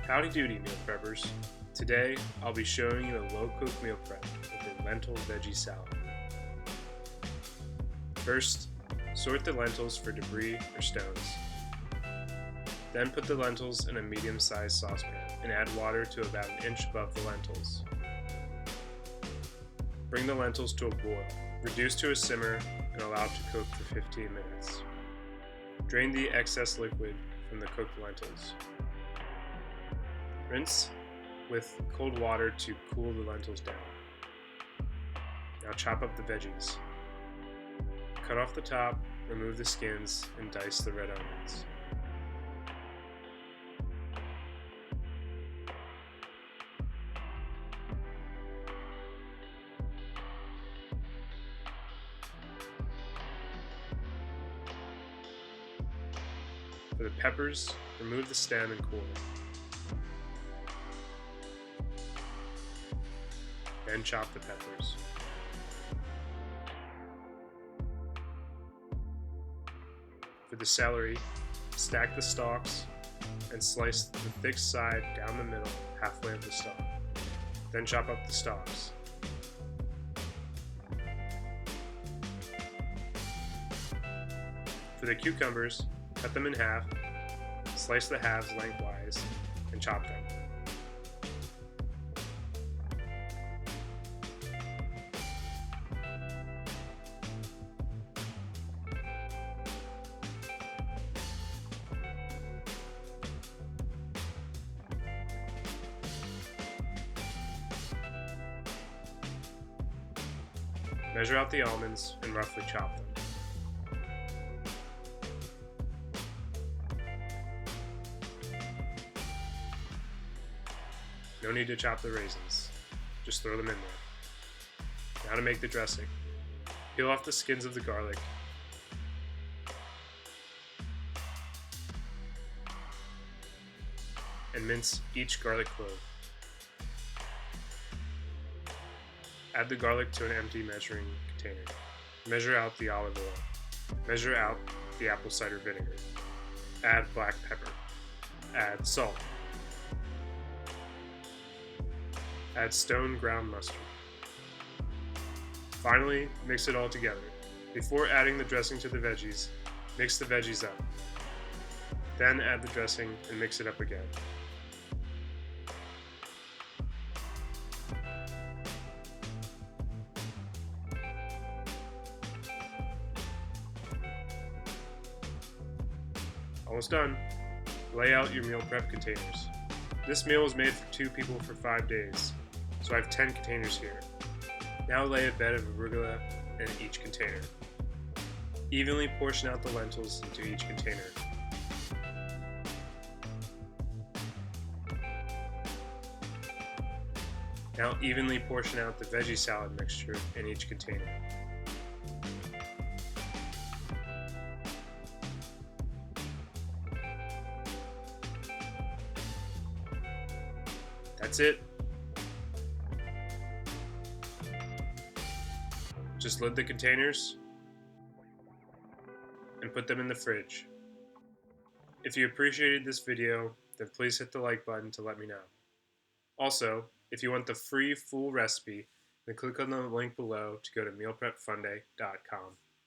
Howdy doody, meal preppers. Today, I'll be showing you a low-cook meal prep with a lentil veggie salad. First, sort the lentils for debris or stones. Then put the lentils in a medium-sized saucepan and add water to about an inch above the lentils. Bring the lentils to a boil. Reduce to a simmer and allow it to cook for 15 minutes. Drain the excess liquid from the cooked lentils. Rinse with cold water to cool the lentils down. Now chop up the veggies. Cut off the top, remove the skins, and dice the red onions. For the peppers, remove the stem and cool it. Then chop the peppers. For the celery, stack the stalks and slice the thick side down the middle halfway of the stalk. Then chop up the stalks. For the cucumbers, cut them in half, slice the halves lengthwise, and chop them. Measure out the almonds and roughly chop them. No need to chop the raisins, just throw them in there. Now to make the dressing. Peel off the skins of the garlic. And mince each garlic clove. Add the garlic to an empty measuring container. Measure out the olive oil. Measure out the apple cider vinegar. Add black pepper. Add salt. Add stone ground mustard. Finally, mix it all together. Before adding the dressing to the veggies, mix the veggies up. Then add the dressing and mix it up again. Almost done. Lay out your meal prep containers. This meal was made for 2 people for 5 days, so I have 10 containers here. Now lay a bed of arugula in each container. Evenly portion out the lentils into each container. Now evenly portion out the veggie salad mixture in each container. That's it. Just lid the containers and put them in the fridge. If you appreciated this video, then please hit the like button to let me know. Also, if you want the free full recipe, then click on the link below to go to mealprepfunday.com.